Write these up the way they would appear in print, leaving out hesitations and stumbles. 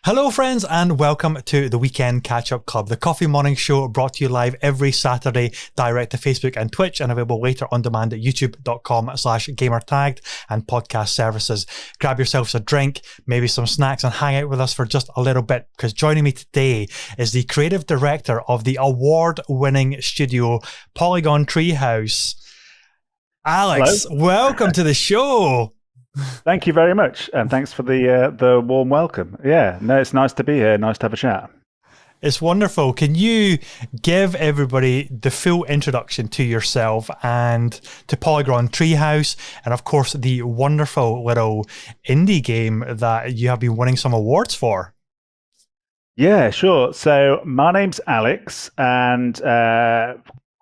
Hello, friends, and welcome to the Weekend Catch-Up Club, the coffee morning show brought to you live every Saturday, direct to Facebook and Twitch, and available later on demand at youtube.com/gamertagged and podcast services. Grab yourselves a drink, maybe some snacks, and hang out with us for just a little bit, because joining me today is the creative director of the award-winning studio Polygon Treehouse. Alex, Hello. Welcome to the show. Thank you very much, and thanks for the warm welcome. Yeah, no, it's nice to be here. Nice to have a chat. It's wonderful. Can you give everybody the full introduction to yourself and to Polygon Treehouse, and of course the wonderful little indie game that you have been winning some awards for? Yeah, sure. So my name's Alex, and a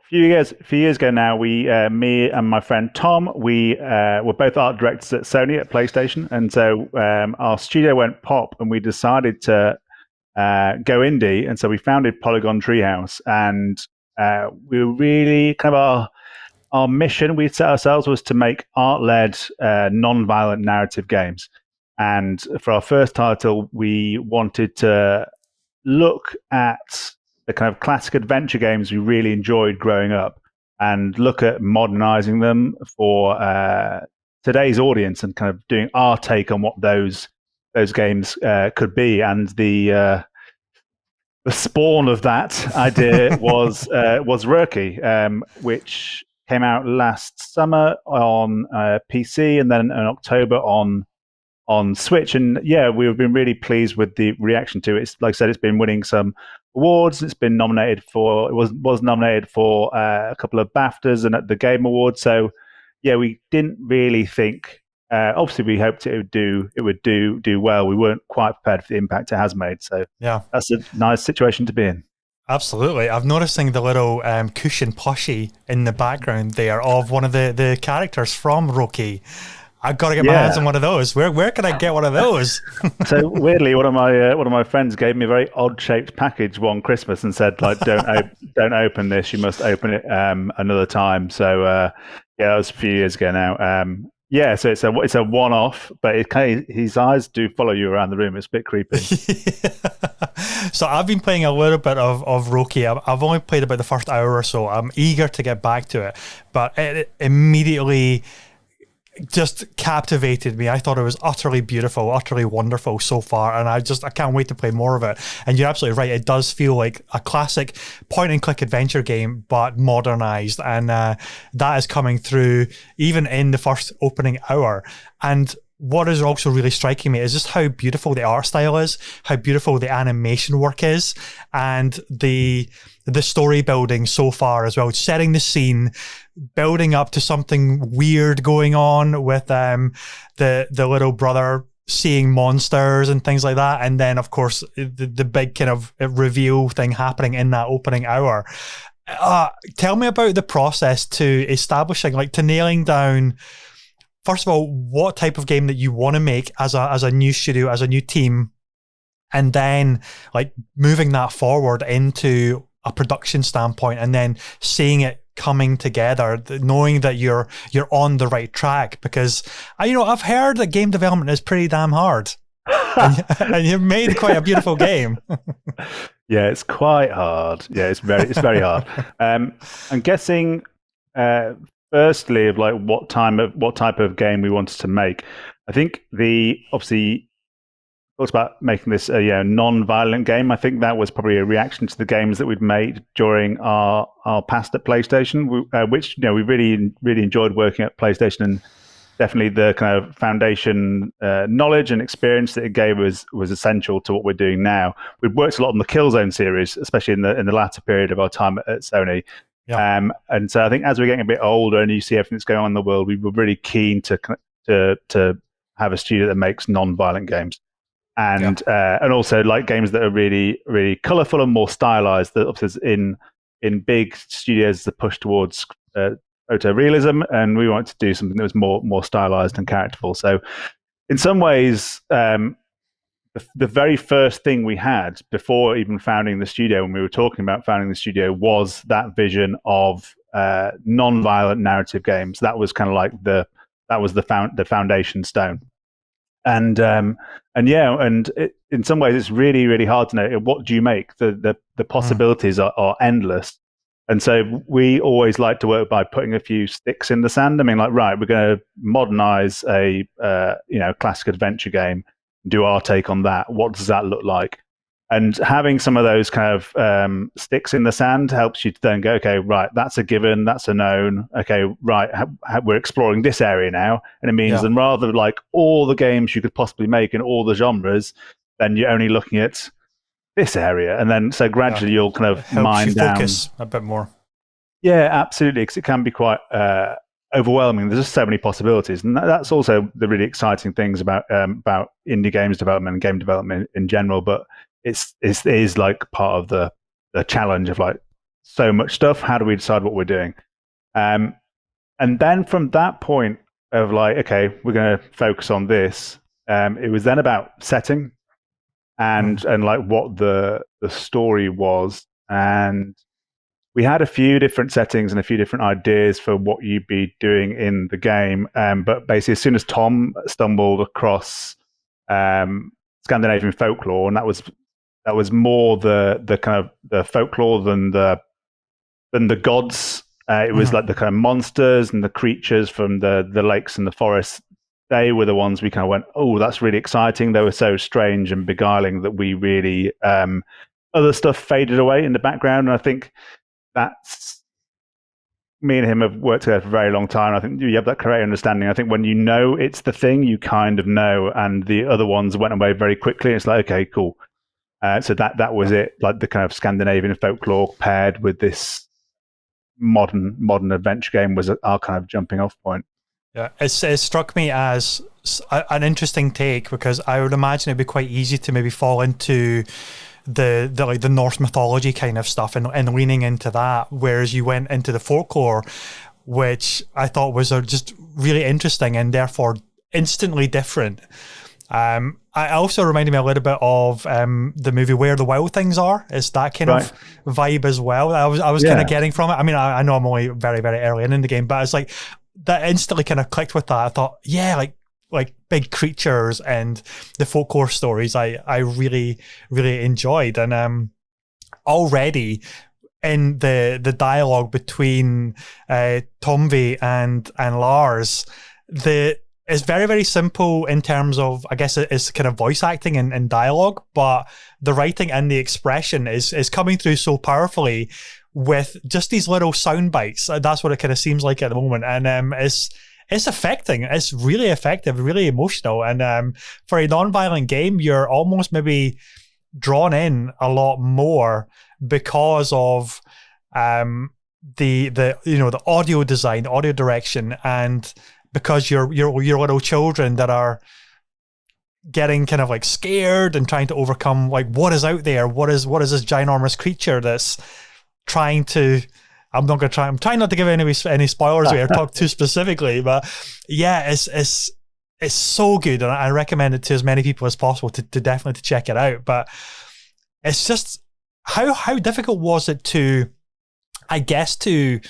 few years ago now, me and my friend Tom, we were both art directors at Sony at PlayStation, and so our studio went pop, and we decided to go indie, and so we founded Polygon Treehouse, and we were really kind of our mission we set ourselves was to make art-led, non-violent narrative games, and for our first title, we wanted to look at the kind of classic adventure games we really enjoyed growing up and look at modernizing them for today's audience and kind of doing our take on what those games could be. And the spawn of that idea was Rookie, which came out last summer on PC and then in October on Switch. And yeah, we've been really pleased with the reaction to it. It's, like I said, it's been winning some awards. It was nominated for a couple of BAFTAs and at the Game Awards. So yeah, we didn't really think. Obviously, we hoped it would do well. We weren't quite prepared for the impact it has made. So yeah, that's a nice situation to be in. Absolutely. I'm noticing the little cushion plushie in the background there of one of the characters from Rookie. I've got to get my hands on one of those. Where can I get one of those? So weirdly, one of my friends gave me a very odd shaped package one Christmas and said, like, don't open this. You must open it another time. So yeah, that was a few years ago now. Yeah, so it's a one off, but his eyes do follow you around the room. It's a bit creepy. So I've been playing a little bit of Rookie. I've only played about the first hour or so. I'm eager to get back to it, but it immediately just captivated me. I thought it was utterly beautiful, utterly wonderful so far, and I can't wait to play more of it. And you're absolutely right, it does feel like a classic point and click adventure game but modernized, and that is coming through even in the first opening hour. And what is also really striking me is just how beautiful the art style is, how beautiful the animation work is, and the story building so far as well, setting the scene, building up to something weird going on with the little brother seeing monsters and things like that, and then of course the big kind of reveal thing happening in that opening hour. Tell me about the process to establishing, like, to nailing down, first of all, what type of game that you want to make as a new studio, as a new team, and then like moving that forward into a production standpoint, and then seeing it coming together, knowing that you're on the right track. Because I've heard that game development is pretty damn hard, and you've made quite a beautiful game. Yeah, it's quite hard. Yeah, it's very hard. I'm guessing. Firstly, of like what type of game we wanted to make. I think obviously talked about making this a non-violent game. I think that was probably a reaction to the games that we'd made during our past at PlayStation, which we really enjoyed working at PlayStation, and definitely the kind of foundation knowledge and experience that it gave us was essential to what we're doing now. We've worked a lot on the Killzone series, especially in the latter period of our time at Sony. Yeah. And so I think as we're getting a bit older and you see everything that's going on in the world, we were really keen to have a studio that makes non-violent games, and also like games that are really, really colourful and more stylized. That obviously in big studios the push towards photorealism, and we wanted to do something that was more stylized and characterful. So in some ways, the very first thing we had before even founding the studio, when we were talking about founding the studio, was that vision of non-violent narrative games. That was kind of like the foundation stone. And in some ways it's really, really hard to know what do you make. The possibilities are endless. And so we always like to work by putting a few sticks in the sand. I mean, like, right, we're going to modernize a classic adventure game, do our take on that. What does that look like? And having some of those kind of sticks in the sand helps you to then go, okay, right, that's a given, that's a known. Okay, right, we're exploring this area now. And it means then rather like all the games you could possibly make in all the genres, then you're only looking at this area, and then so gradually you'll kind of mine down. Focus a bit more. Yeah, absolutely, because it can be quite overwhelming. There's just so many possibilities, and that's also the really exciting things about indie games development and game development in general. But it is like part of the challenge of like so much stuff. How do we decide what we're doing? And then from that point of like, okay, we're going to focus on this. It was then about setting and like what the story was, and we had a few different settings and a few different ideas for what you'd be doing in the game. But basically, as soon as Tom stumbled across Scandinavian folklore, and that was more the kind of the folklore than the gods. It was like the kind of monsters and the creatures from the lakes and the forests. They were the ones we kind of went, oh, that's really exciting. They were so strange and beguiling that we really other stuff faded away in the background. And I think that's me and him have worked together for a very long time. I think you have that correct understanding. I think when you know it's the thing, you kind of know, and the other ones went away very quickly. It's like, okay, cool. So that was it, like the kind of Scandinavian folklore paired with this modern adventure game was our kind of jumping off point. Yeah, it struck me as an interesting take, because I would imagine it'd be quite easy to maybe fall into the like the Norse mythology kind of stuff and leaning into that, whereas you went into the folklore, which I thought was just really interesting and therefore instantly different. I also reminded me a little bit of the movie Where the Wild Things Are. It's that kind of vibe as well. I was kind of getting from it. I mean, I know I'm only very, very early in the game, but it's like that instantly kind of clicked with that. I thought, yeah, like big creatures and the folklore stories I really, really enjoyed. And already in the dialogue between Tomvi and Lars, it's very, very simple in terms of, I guess it's kind of voice acting and dialogue, but the writing and the expression is coming through so powerfully with just these little sound bites. That's what it kind of seems like at the moment. And it's affecting. It's really effective, really emotional. And for a non-violent game, you're almost maybe drawn in a lot more because of the audio design, audio direction, and because you're little children that are getting kind of like scared and trying to overcome like what is out there, what is this ginormous creature that's trying to. I'm trying not to give any spoilers away or talk too specifically, but yeah, it's so good, and I recommend it to as many people as possible to definitely check it out. But it's just how difficult was it to, I guess, to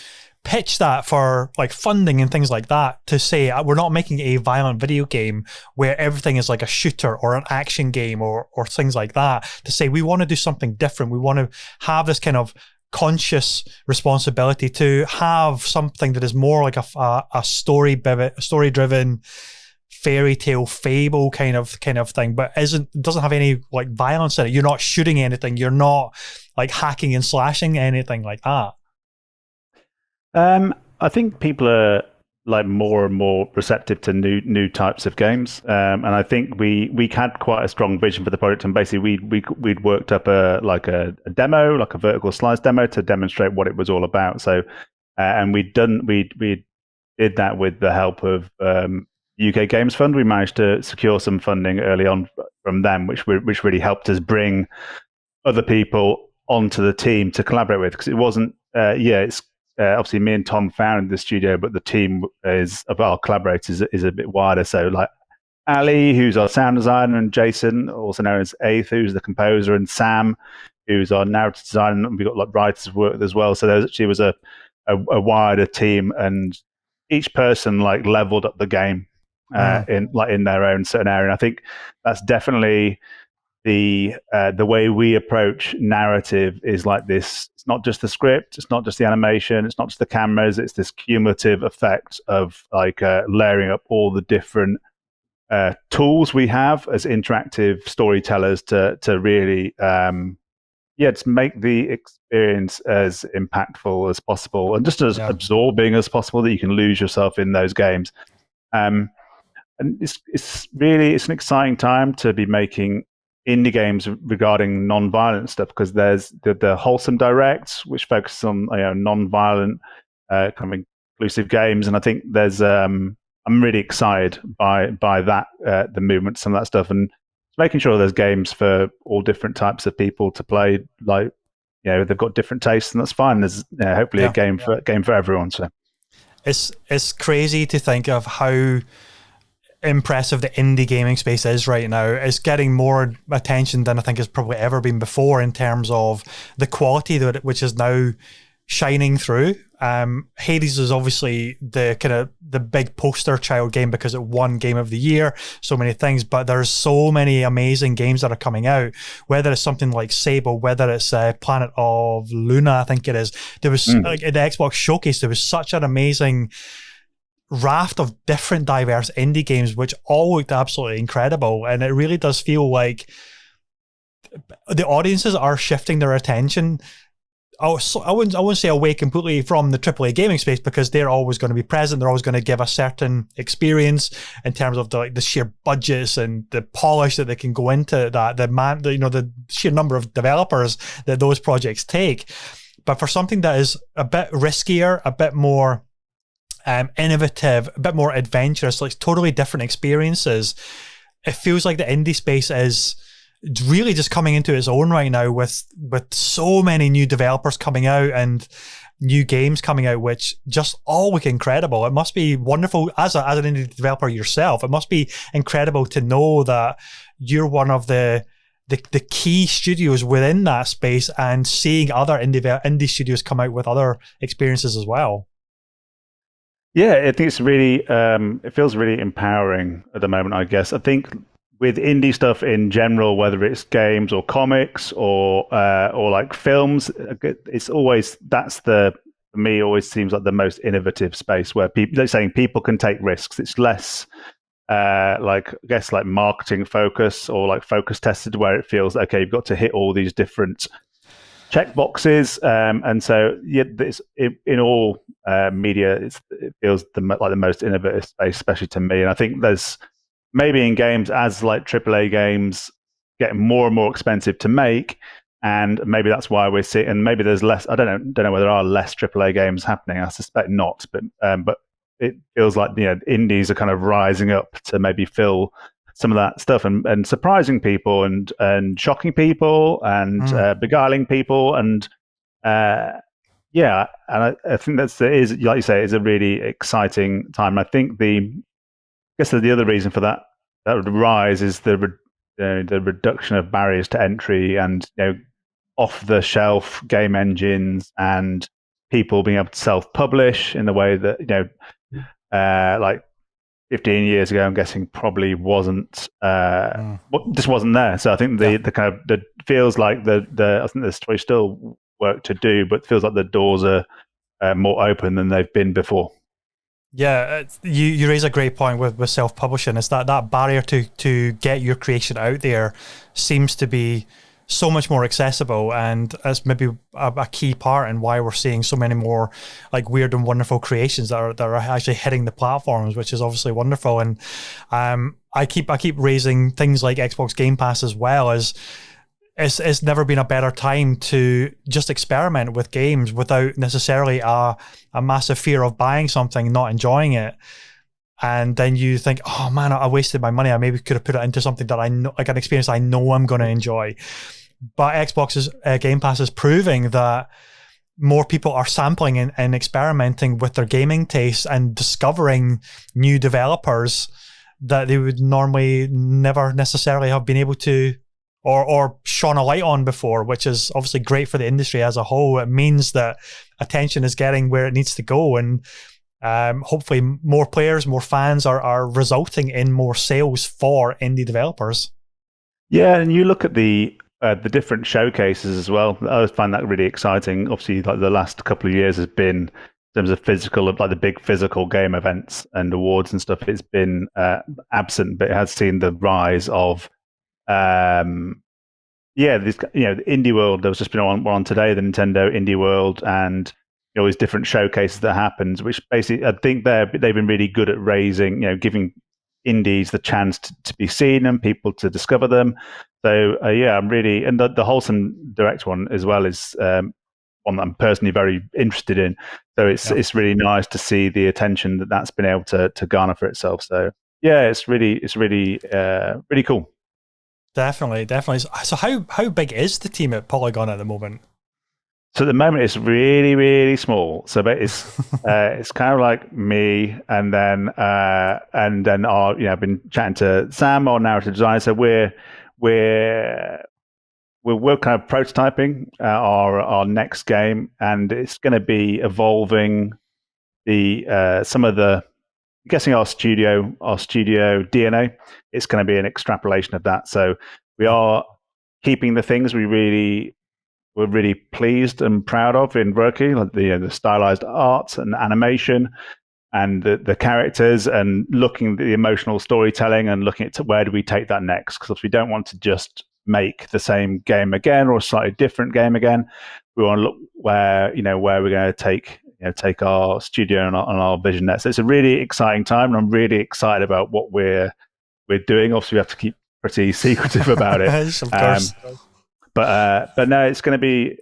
pitch that for like funding and things like that, to say we're not making a violent video game where everything is like a shooter or an action game or things like that, to say we want to do something different. We want to have this kind of conscious responsibility to have something that is more like a story-driven fairy tale fable kind of thing, but doesn't have any like violence in it. You're not shooting anything. You're not like hacking and slashing anything like that. I think people are like more and more receptive to new types of games, and I think we had quite a strong vision for the project. And basically, we'd worked up a demo, like a vertical slice demo, to demonstrate what it was all about. So, and we did that with the help of UK Games Fund. We managed to secure some funding early on from them, which really helped us bring other people onto the team to collaborate with, because it wasn't it's. Obviously, me and Tom founded the studio, but the team of our collaborators is a bit wider. So, like Ali, who's our sound designer, and Jason, also known as Aith, who's the composer, and Sam, who's our narrative designer. And we've got like writers work as well. So there actually was a wider team, and each person like leveled up the game in their own certain area. And I think that's definitely the way we approach narrative is like this. It's not just the script, it's not just the animation, it's not just the cameras. It's this cumulative effect of like layering up all the different tools we have as interactive storytellers to really to make the experience as impactful as possible and just as absorbing as possible, that you can lose yourself in those games. And it's an exciting time to be making indie games regarding non-violent stuff, because there's the Wholesome Direct, which focuses on non-violent kind of inclusive games, and I think there's I'm really excited by that the movement, some of that stuff, and making sure there's games for all different types of people to play. Like, they've got different tastes, and that's fine. There's hopefully a game for everyone. So it's crazy to think of how impressive the indie gaming space is right now. It's getting more attention than I think it's probably ever been before in terms of the quality that which is now shining through. Hades is obviously the big poster child game because it won Game of the Year, so many things, but there's so many amazing games that are coming out, whether it's something like Sable, whether it's Planet of Luna, I think it is. There was like in the Xbox Showcase, there was such an amazing raft of different diverse indie games which all looked absolutely incredible, and it really does feel like the audiences are shifting their attention. I wouldn't say away completely from the AAA gaming space, because they're always going to be present. They're always going to give a certain experience in terms of the sheer budgets and the polish that they can go into that, the sheer number of developers that those projects take. But for something that is a bit riskier, a bit more innovative, a bit more adventurous, like totally different experiences, it feels like the indie space is really just coming into its own right now, with so many new developers coming out and new games coming out, which just all look incredible. It must be wonderful as an indie developer yourself. It must be incredible to know that you're one of the key studios within that space, and seeing other indie studios come out with other experiences as well. Yeah, I think it's really it feels really empowering at the moment, I guess. I think with indie stuff in general, whether it's games or comics or like films, it's always for me always seems like the most innovative space where people can take risks. It's less like I guess like marketing focus or like focus tested, where it feels okay, you've got to hit all these different check boxes, and so in all media, it feels like the most innovative space, especially to me. And I think there's maybe in games, as like AAA games get more and more expensive to make, and maybe that's why we're seeing. And maybe there's less. I don't know whether there are less AAA games happening. I suspect not, but it feels like indies are kind of rising up to maybe fill some of that stuff and surprising people and shocking people and beguiling people and and I think is like you say, is a really exciting time. I think the other reason for that rise is the reduction of barriers to entry and off the shelf game engines and people being able to self-publish in the way that like 15 years ago, I'm guessing probably wasn't just wasn't there. So I think the kind of the feels like I think there's still work to do, but it feels like the doors are more open than they've been before. Yeah, you raise a great point with self-publishing. It's that barrier to get your creation out there seems to be so much more accessible, and that's maybe a key part in why we're seeing so many more like weird and wonderful creations that are actually hitting the platforms, which is obviously wonderful. And I keep raising things like Xbox Game Pass as well, as it's never been a better time to just experiment with games without necessarily a massive fear of buying something, not enjoying it. And then you think, oh man, I wasted my money. I maybe could have put it into something that I know, like an experience I know I'm going to enjoy. But Xbox's Game Pass is proving that more people are sampling and experimenting with their gaming tastes and discovering new developers that they would normally never necessarily have been able to or shone a light on before, which is obviously great for the industry as a whole. It means that attention is getting where it needs to go, and hopefully more players, more fans are resulting in more sales for indie developers. Yeah, and you look at the different showcases as well. I always find that really exciting. Obviously, like the last couple of years has been in terms of physical, like the big physical game events and awards and stuff. It's been absent, but it has seen the rise of um, yeah, this the indie world. There was just been one on today, the Nintendo Indie World, and all these different showcases that happened. Which basically, I think they've been really good at raising, giving indies the chance to be seen and people to discover them. So yeah, I'm really and the Wholesome Direct one as well is one that I'm personally very interested in. So Yeah. it's really nice to see the attention that that's been able to garner for itself. So yeah, it's really really cool. Definitely, definitely. So how big is the team at Polygon at the moment? So at the moment, it's really, really small. So but it's kind of like me, and then our I've been chatting to Sam, our narrative designer. So we're we're kind of prototyping our next game, and it's going to be evolving the some of the I'm guessing our studio DNA. It's going to be an extrapolation of that. So we Yeah. are keeping the things we're really pleased and proud of in Rookie, like the stylized art and animation and the characters, and looking at the emotional storytelling and looking at where do we take that next, because we don't want to just make the same game again or a slightly different game again. We want to look where we're going to take our studio and our vision next. So it's a really exciting time, and I'm really excited about what we're doing. Obviously, we have to keep pretty secretive about it. Of Um, course. but no, it's gonna be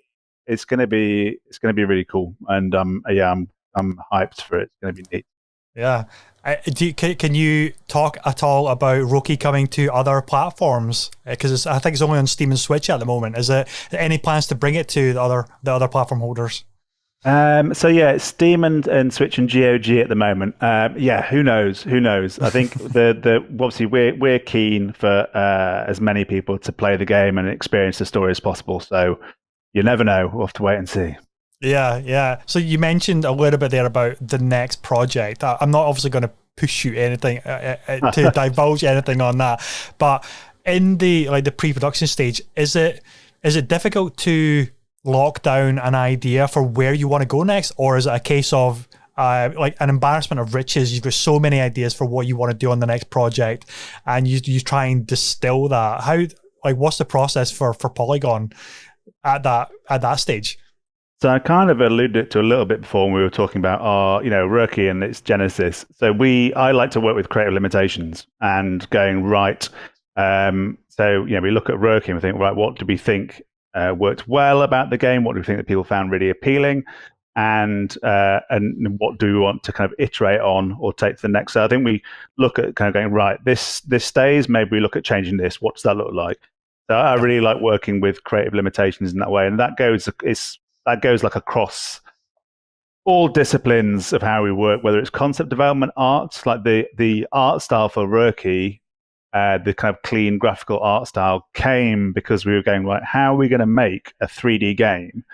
really cool, and yeah, I'm hyped for it. It's gonna be neat. Yeah. Can you talk at all about Roki coming to other platforms? Because I think it's only on Steam and Switch at the moment. Is it any plans to bring it to the other platform holders? So yeah, it's Steam and Switch and GOG at the moment. Yeah, who knows? Who knows? I think the obviously we're keen for as many people to play the game and experience the story as possible. So you never know. We'll have to wait and see. Yeah, yeah. So you mentioned a little bit there about the next project. I'm not obviously going to push you anything to divulge anything on that, but in the pre-production stage, is it difficult to lock down an idea for where you want to go next, or is it a case of like an embarrassment of riches? You've got so many ideas for what you want to do on the next project, and you try and distill that. What's the process for Polygon at that stage? So I kind of alluded to a little bit before when we were talking about our, Rookie and its genesis. So I like to work with creative limitations and going right. So we look at Rookie and we think, right, what do we think worked well about the game? What do we think that people found really appealing? And what do we want to kind of iterate on or take to the next? So I think we look at kind of going right. This stays. Maybe we look at changing this. What does that look like? So I Yeah, really like working with creative limitations in that way, and that goes like across all disciplines of how we work, whether it's concept development, art, like the art style for Rookie, the kind of clean graphical art style came because we were going, right, how are we going to make a 3D game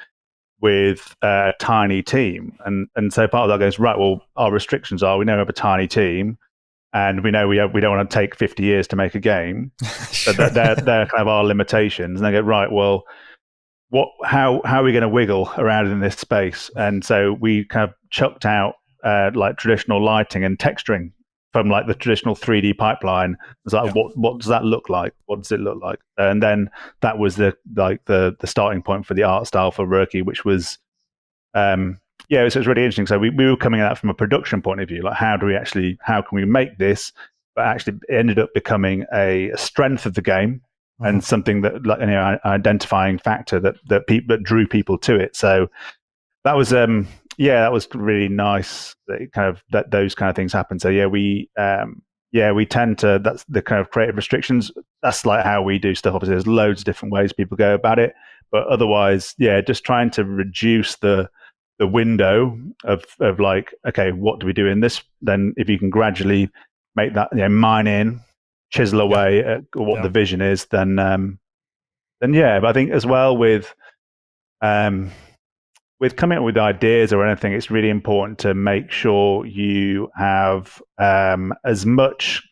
with a tiny team? And so part of that goes, right, well, our restrictions are we know we have a tiny team, and we know we don't want to take 50 years to make a game. So sure. they're kind of our limitations. And they go, right, well, how are we going to wiggle around in this space? And so we kind of chucked out like traditional lighting and texturing from like the traditional 3D pipeline. It's like, Yeah, what does that look like? What does it look like? And then that was the starting point for the art style for Rookie, which was um, yeah, so it was really interesting. So we were coming at that from a production point of view, like how can we make this? But actually, it ended up becoming a strength of the game mhm, and something that, like, an identifying factor that drew people to it. So that was yeah, that was really nice. That those kind of things happen. So yeah, we tend to, that's the kind of creative restrictions. That's like how we do stuff. Obviously, there's loads of different ways people go about it, but otherwise, yeah, just trying to reduce the window of like, okay, what do we do in this? Then if you can gradually make that, mine in, chisel yeah, away at what yeah, the vision is, then yeah. But I think as well um, with coming up with ideas or anything, it's really important to make sure you have as much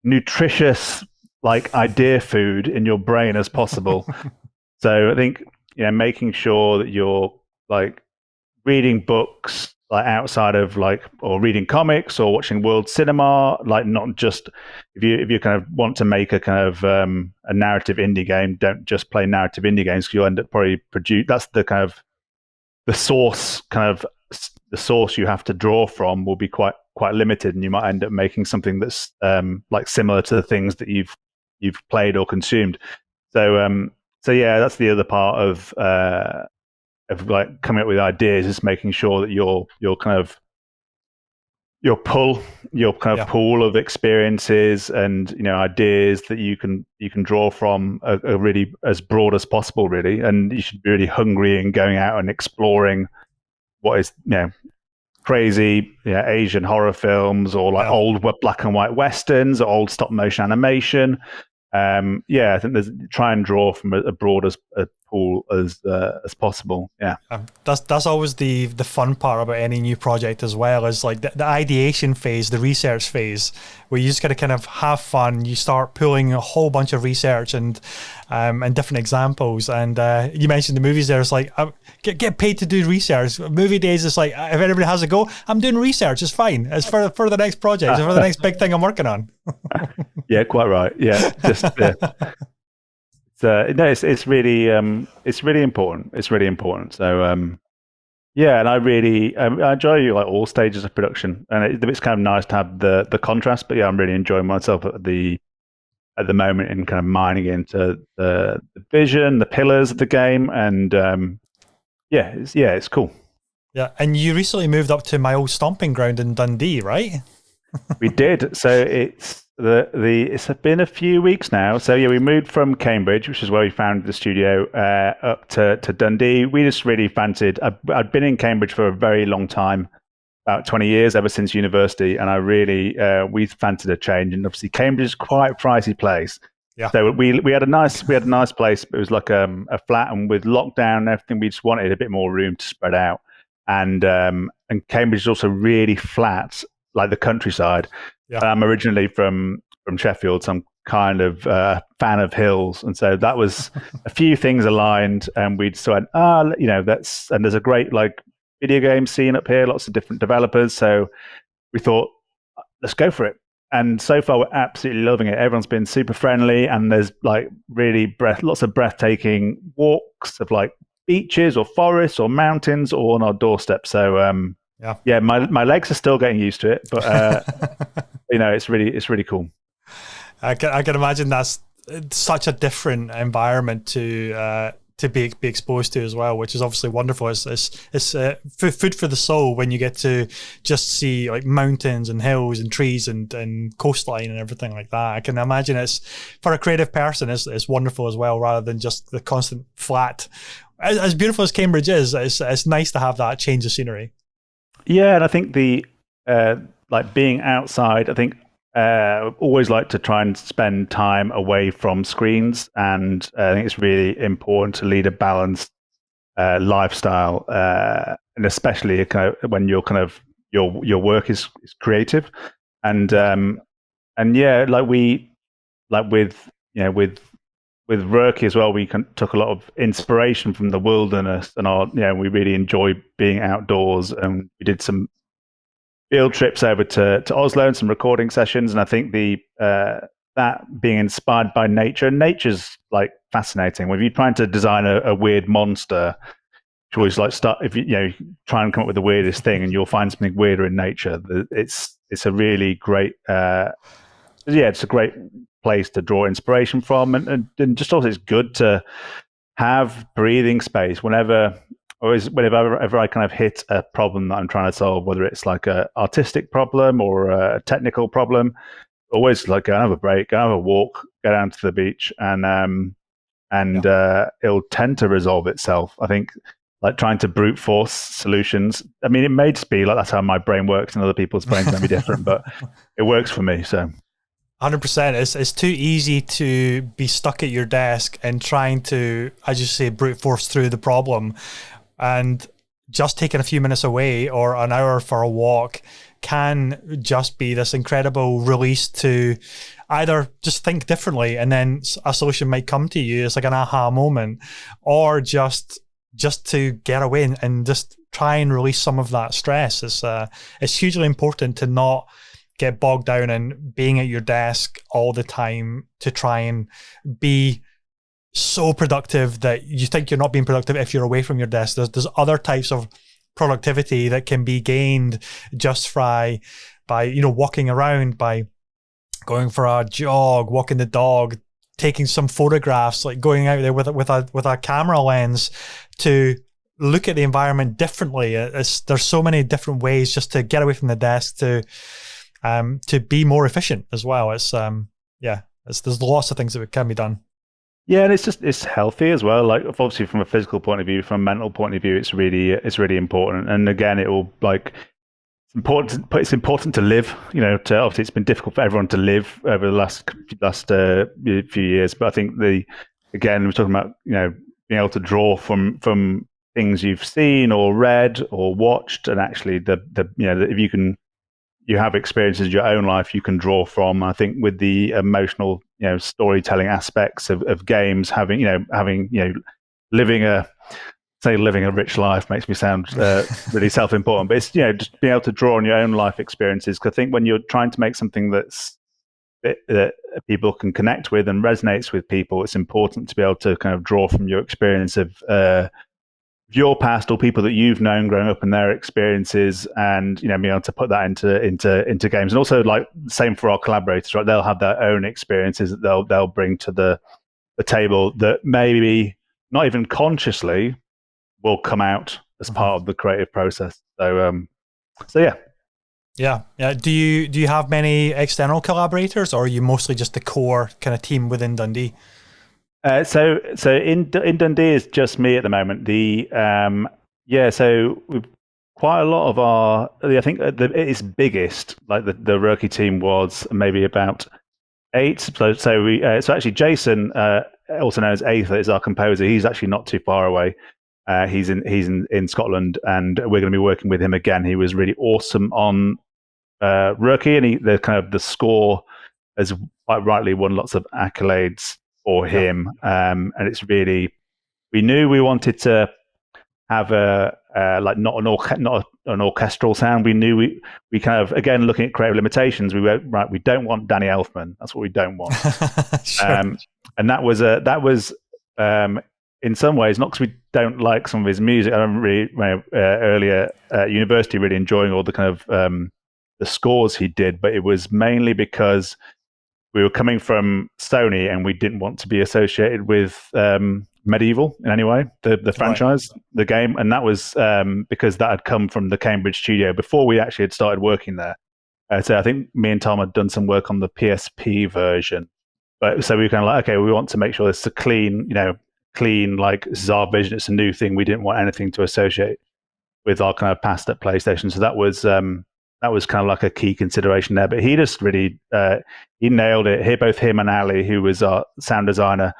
nutritious like idea food in your brain as possible. So I think, making sure that you're like reading books like outside of like, or reading comics or watching world cinema, like not just, if you kind of want to make a kind of a narrative indie game, don't just play narrative indie games, because you'll end up probably that's the kind of the source you have to draw from will be quite limited, and you might end up making something that's like similar to the things that you've played or consumed. So yeah, that's the other part of like coming up with ideas, is making sure that your pool of experiences and ideas that you can draw from are really as broad as possible, really. And you should be really hungry and going out and exploring what is crazy Asian horror films, or like old black and white westerns, or old stop motion animation. I think try and draw from a broad pool as possible. That's always the fun part about any new project as well, is like the ideation phase, the research phase, where you just got to kind of have fun. You start pulling a whole bunch of research and different examples. And you mentioned the movies there. It's like, get paid to do research. Movie days, it's like, if anybody has a go, I'm doing research. It's fine. It's for the next project. It's for the next big thing I'm working on. Yeah, quite right. Yeah, just it's really important. It's really important. So and I really I enjoy like all stages of production, and it's kind of nice to have the contrast. But I'm really enjoying myself at the moment in kind of mining into the vision, the pillars of the game, and it's cool. Yeah, and you recently moved up to my old stomping ground in Dundee, right? We did. So it's it's been a few weeks now. So we moved from Cambridge, which is where we founded the studio, up to Dundee. We just really fancied. I'd been in Cambridge for a very long time, about 20 years, ever since university, and I really we fancied a change. And obviously, Cambridge is quite a pricey place. Yeah. So we had a nice place, but it was like a flat, and with lockdown and everything, we just wanted a bit more room to spread out. And Cambridge is also really flat, like the countryside. Yeah. I'm originally from Sheffield, so I'm kind of a fan of hills, and so that was a few things aligned, and we just went, that's, and there's a great like video game scene up here, lots of different developers, so we thought, let's go for it. And so far, we're absolutely loving it. Everyone's been super friendly, and there's like really lots of breathtaking walks of like beaches or forests or mountains, all on our doorstep. So my legs are still getting used to it, but it's really cool. I can imagine that's such a different environment to be exposed to as well, which is obviously wonderful. It's food for the soul when you get to just see like mountains and hills and trees and coastline and everything like that. I can imagine it's, for a creative person, it's wonderful as well, rather than just the constant flat. As beautiful as Cambridge is, it's nice to have that change of scenery. Yeah, and I think the like being outside, I think always like to try and spend time away from screens, and I think it's really important to lead a balanced lifestyle, and especially when your work is creative, and with Rurky as well, we took a lot of inspiration from the wilderness, and we really enjoy being outdoors, and we did some field trips over to Oslo and some recording sessions. And I think that being inspired by nature's like fascinating. When you're trying to design a weird monster, you always like start, if you try and come up with the weirdest thing, and you'll find something weirder in nature. It's a really great it's a great place to draw inspiration from, and just also it's good to have breathing space whenever I kind of hit a problem that I'm trying to solve, whether it's like a artistic problem or a technical problem. Always like go and have a break, go and have a walk, go down to the beach, and it'll tend to resolve itself. I think like trying to brute force solutions. I mean, it may just be like that's how my brain works, and other people's brains may be different, but it works for me. So 100%. It's too easy to be stuck at your desk and trying to, as you say, brute force through the problem. And just taking a few minutes away or an hour for a walk can just be this incredible release to either just think differently, and then a solution might come to you. It's like an aha moment, or just to get away and just try and release some of that stress. It's hugely important to not get bogged down in being at your desk all the time to try and be so productive that you think you're not being productive if you're away from your desk. There's other types of productivity that can be gained just by walking around, by going for a jog, walking the dog, taking some photographs, like going out there with a camera lens to look at the environment differently. There's so many different ways just to get away from the desk to be more efficient as well. There's lots of things that can be done. Yeah, and it's healthy as well. Like obviously from a physical point of view, from a mental point of view, it's really important. And again, it will it's important to live. Obviously it's been difficult for everyone to live over the last few years. But I think we're talking about being able to draw from things you've seen or read or watched, and actually if you have experiences in your own life you can draw from. I think with the emotional storytelling aspects of games, living a rich life makes me sound really self-important, but it's just being able to draw on your own life experiences. Because I think when you're trying to make something that people can connect with and resonates with people, it's important to be able to kind of draw from your experience of your past or people that you've known growing up and their experiences, and being able to put that into games. And also, like, same for our collaborators, right? They'll have their own experiences that they'll bring to the table that maybe not even consciously will come out as part of the creative process. So yeah. Do you have many external collaborators, or are you mostly just the core kind of team within Dundee? So in Dundee is just me at the moment. So we've quite a lot of our. I think its biggest, like the rookie team, was maybe about 8. So actually Jason, also known as Aether, is our composer. He's actually not too far away. He's in Scotland, and we're going to be working with him again. He was really awesome on rookie, and the score has quite rightly won lots of accolades for him. And it's really, we knew we wanted to have not an orchestral sound. We knew we kind of, again, looking at creative limitations, we went, right, we don't want Danny Elfman. That's what we don't want. Sure. And that was in some ways, not because we don't like some of his music. I remember really earlier at university really enjoying all the kind of the scores he did, but it was mainly because we were coming from Sony and we didn't want to be associated with Medieval in any way, the franchise, the game. And that was because that had come from the Cambridge studio before we actually had started working there. So I think me and Tom had done some work on the PSP version. But so we were kind of like, okay, we want to make sure it's a clean, like, this is our vision, it's a new thing. We didn't want anything to associate with our kind of past at PlayStation. So that was kind of like a key consideration there. But he just really, he nailed it. Both him and Ali, who was our sound designer,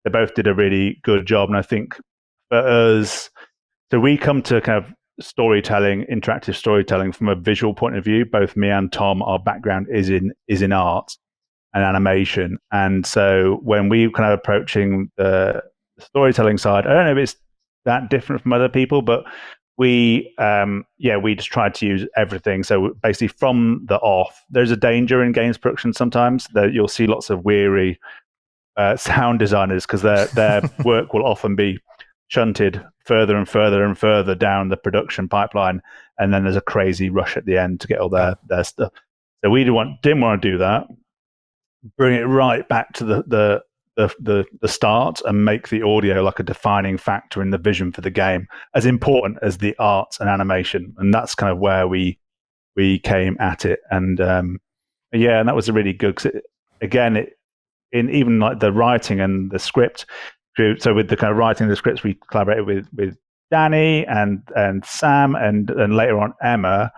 they both did a really good job. And I think for us, so we come to kind of interactive storytelling from a visual point of view. Both me and Tom, our background is in art and animation. And so when we kind of approaching the storytelling side, I don't know if it's that different from other people, but we just tried to use everything. So basically from the off, there's a danger in games production sometimes that you'll see lots of weary sound designers, because their work will often be shunted further and further and further down the production pipeline, and then there's a crazy rush at the end to get all their stuff. So we didn't want to do that. Bring it right back to the start and make the audio like a defining factor in the vision for the game, as important as the art and animation. And that's kind of where we came at it. And and that was a really good, cause in even like the writing and the script. So with the kind of writing of the scripts, we collaborated with Danny and Sam and later on Emma,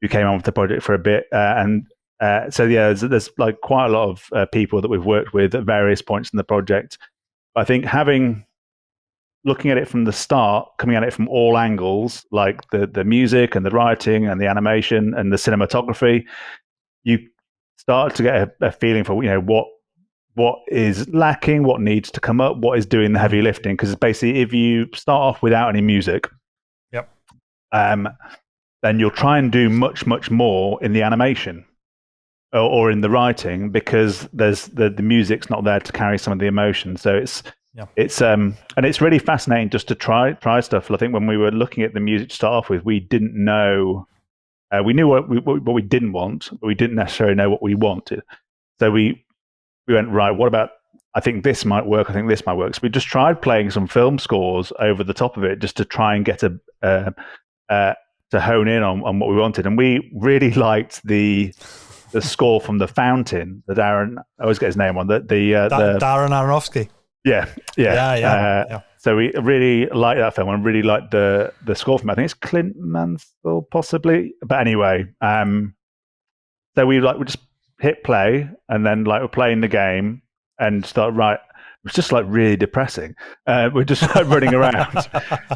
who came on with the project for a bit. There's like quite a lot of people that we've worked with at various points in the project. I think looking at it from the start, coming at it from all angles, like the music and the writing and the animation and the cinematography, you start to get a feeling for what is lacking, what needs to come up, what is doing the heavy lifting. Because basically, if you start off without any music, Yep. Then you'll try and do much, much more in the animation or in the writing, because there's the music's not there to carry some of the emotion. So and it's really fascinating just to try stuff. I think when we were looking at the music to start off with, we didn't know. We knew what we didn't want, but we didn't necessarily know what we wanted. So we went, right, what about, I think this might work, I think this might work. So we just tried playing some film scores over the top of it just to try and get to hone in on what we wanted. And we really liked the score from The Fountain that Darren, I always get his name on, Darren Aronofsky. Yeah. So we really liked that film and really liked the score from it. I think it's Clint Mansell, possibly. But anyway, so we just hit play, and then we're playing the game and start, right. It was just really depressing. We're just running around.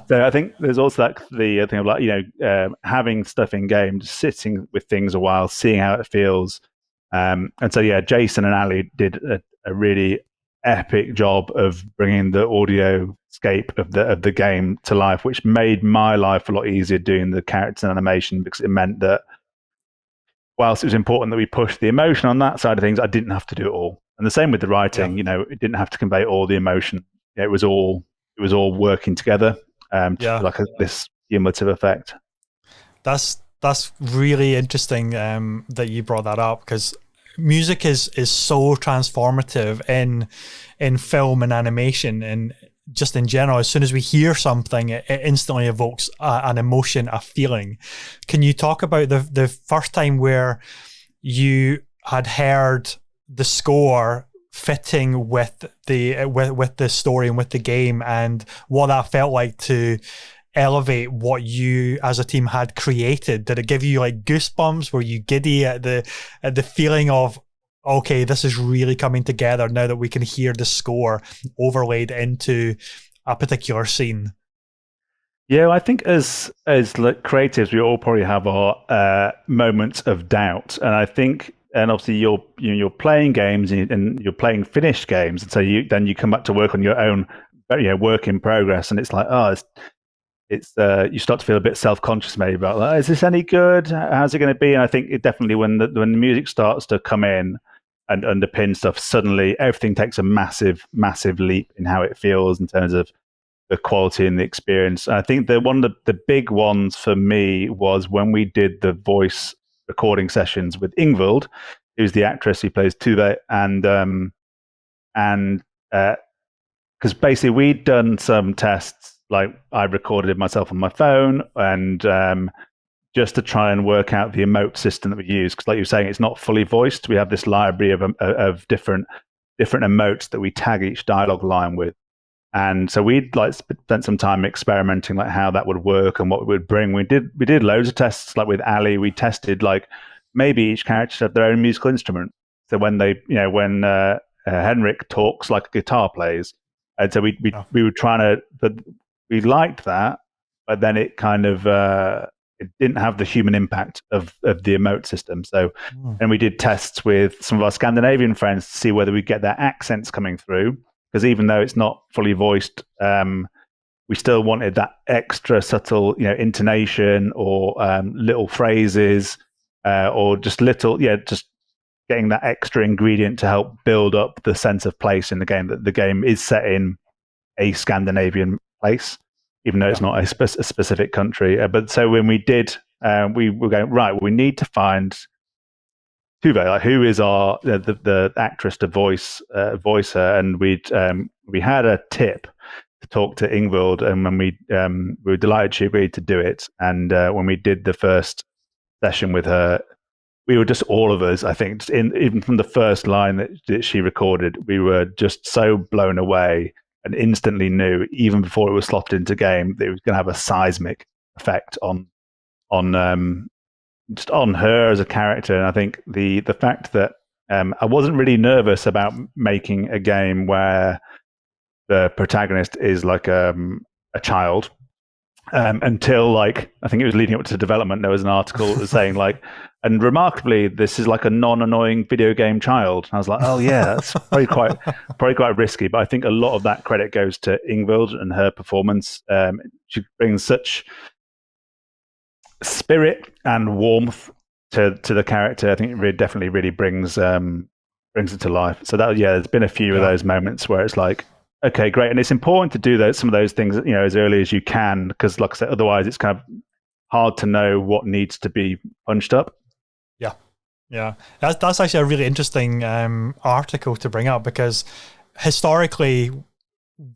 So I think there's also the thing of having stuff in game, just sitting with things a while, seeing how it feels. And so Jason and Ali did a really epic job of bringing the audio scape of the game to life, which made my life a lot easier doing the characters and animation, because it meant that whilst it was important that we pushed the emotion on that side of things, I didn't have to do it all. And the same with the writing. It didn't have to convey all the emotion. It was all working together to this cumulative effect. That's really interesting that you brought that up, because music is so transformative in film and animation, and just in general. As soon as we hear something, it instantly evokes an emotion, a feeling. Can you talk about the first time where you had heard the score fitting with the story and with the game, and what that felt like to elevate what you as a team had created? Did it give you goosebumps? Were you giddy at the feeling of, okay, this is really coming together now that we can hear the score overlaid into a particular scene? Yeah, I think as creatives, we all probably have our moments of doubt, and I think, and obviously you're playing games and you're playing finished games, and so you come back to work on your own work in progress, and it's like, it's you start to feel a bit self-conscious maybe about, is this any good? How's it going to be? And I think it definitely, when the music starts to come in and underpin stuff, suddenly everything takes a massive leap in how it feels in terms of the quality and the experience. And I think one of the big ones for me was when we did the voice recording sessions with Ingvild, who's the actress who plays Tuve, and because basically we'd done some tests, I recorded it myself on my phone, and just to try and work out the emote system that we use, because like you were saying, it's not fully voiced. We have this library of different emotes that we tag each dialogue line with. And so we'd spent some time experimenting how that would work and what it would bring. We did loads of tests. With Ali, we tested maybe each character should have their own musical instrument. So when when Henrik talks like a guitar plays, and so we were trying to, but we liked that, but then it kind of it didn't have the human impact of the emote system. So and we did tests with some of our Scandinavian friends to see whether we get their accents coming through. Because even though it's not fully voiced, we still wanted that extra subtle, intonation or little phrases, or just just getting that extra ingredient to help build up the sense of place in the game. That the game is set in a Scandinavian place, even though it's not a specific country. But so when we did, we were going, right, well, we need to find Tuve, who is the actress to voice her, and we had a tip to talk to Ingvild, and when we were delighted she agreed to do it. And when we did the first session with her, we were just, all of us, I think, even from the first line that she recorded, we were just so blown away and instantly knew, even before it was slotted into game, that it was going to have a seismic effect on just on her as a character. And I think the fact that I wasn't really nervous about making a game where the protagonist is a child until I think it was leading up to development. There was an article that was saying And remarkably, this is like a non-annoying video game child. And I was like, oh yeah, that's probably quite risky. But I think a lot of that credit goes to Ingvild and her performance. She brings such spirit and warmth to the character. I think it definitely really brings it to life. So there's been a few of those moments where it's like, okay, great. And it's important to do some of those things, as early as you can, because like I said, otherwise it's kind of hard to know what needs to be punched up. Yeah. That's actually a really interesting article to bring up, because historically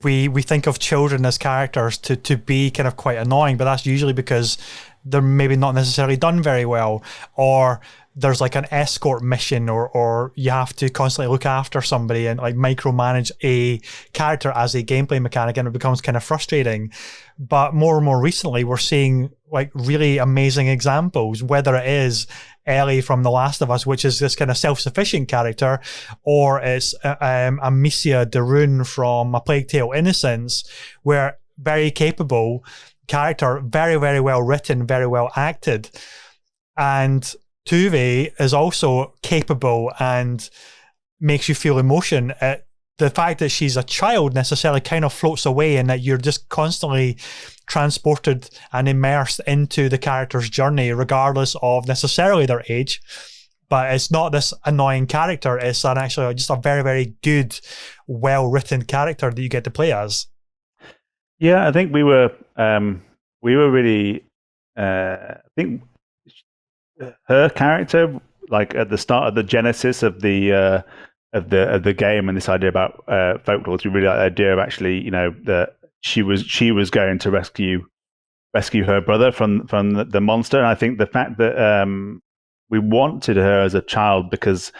we think of children as characters to be kind of quite annoying, but that's usually because they're maybe not necessarily done very well, or there's like an escort mission, or you have to constantly look after somebody and like micromanage a character as a gameplay mechanic, and it becomes kind of frustrating. But more and more recently, we're seeing like really amazing examples, whether it is Ellie from The Last of Us, which is this kind of self-sufficient character, or it's Amicia de Rune from A Plague Tale: Innocence, where very capable character, very, very well written, very well acted. And Tuve is also capable and makes you feel emotion. The fact that she's a child necessarily kind of floats away, and that you're just constantly transported and immersed into the character's journey, regardless of necessarily their age. But it's not this annoying character. It's actually just a very, very good, well-written character that you get to play as. Yeah, I think we were really. I think her character, like at the start of the genesis of the game, and this idea about folklore, we really like the idea of actually, that she was going to rescue her brother from the monster. And I think the fact that we wanted her as a child, because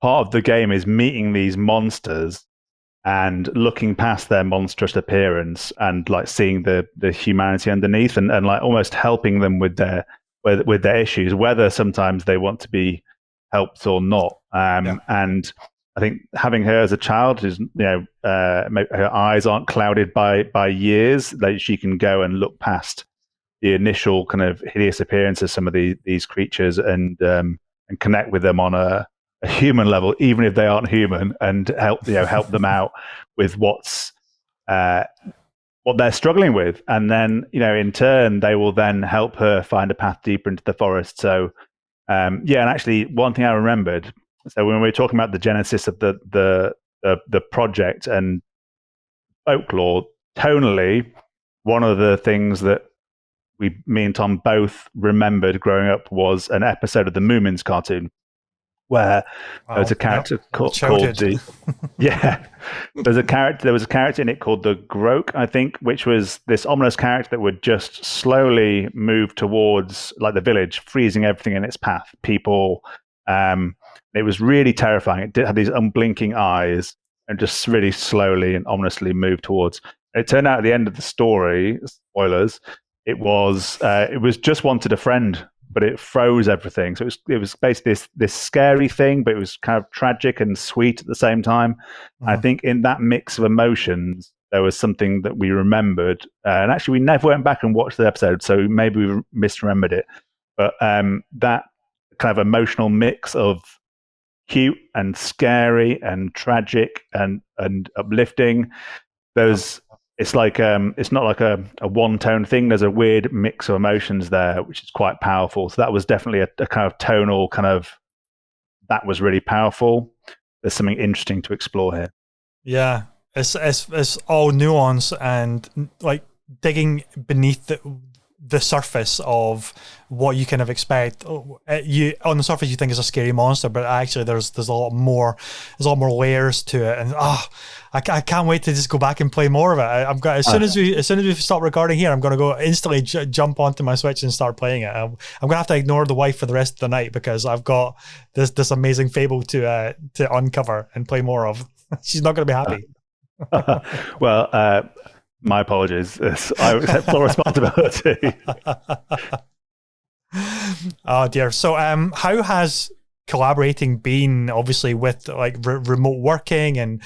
part of the game is meeting these monsters and looking past their monstrous appearance and like seeing the humanity underneath, and like almost helping them with their issues, whether sometimes they want to be helped or not. And I think having her as a child is, her eyes aren't clouded by years. That she can go and look past the initial kind of hideous appearance of some of these creatures, and connect with them on a human level, even if they aren't human, and help them out with what they're struggling with. And then, in turn, they will then help her find a path deeper into the forest. So, and actually, one thing I remembered. So when we were talking about the genesis of the project and folklore, tonally, one of the things that me and Tom both remembered growing up was an episode of the Moomins cartoon, where there was a character called the there was a character in it called the Groke, I think, which was this ominous character that would just slowly move towards like the village, freezing everything in its path. People, it was really terrifying. It did have these unblinking eyes and just really slowly and ominously move towards. It turned out at the end of the story, spoilers, it was just wanted a friend, but it froze everything. So it was basically this scary thing, but it was kind of tragic and sweet at the same time. Mm-hmm. I think in that mix of emotions, there was something that we remembered. And actually, we never went back and watched the episode, so maybe we misremembered it. But that kind of emotional mix of cute and scary and tragic and uplifting, it's like it's not like a one-tone thing. There's a weird mix of emotions there, which is quite powerful. So that was definitely a kind of tonal that was really powerful. There's something interesting to explore here. Yeah, it's all nuance and like digging beneath the surface of what you kind of expect. You on the surface you think it's a scary monster, but actually there's a lot more layers to it. And I can't wait to just go back and play more of it. I've got as soon as we stop recording here, I'm going to go instantly jump onto my Switch and start playing it. I'm going to have to ignore the wife for the rest of the night, because I've got this amazing fable to uncover and play more of. She's not going to be happy. Well, my apologies. I accept full responsibility. Oh dear. So how has collaborating been, obviously, with like remote working, and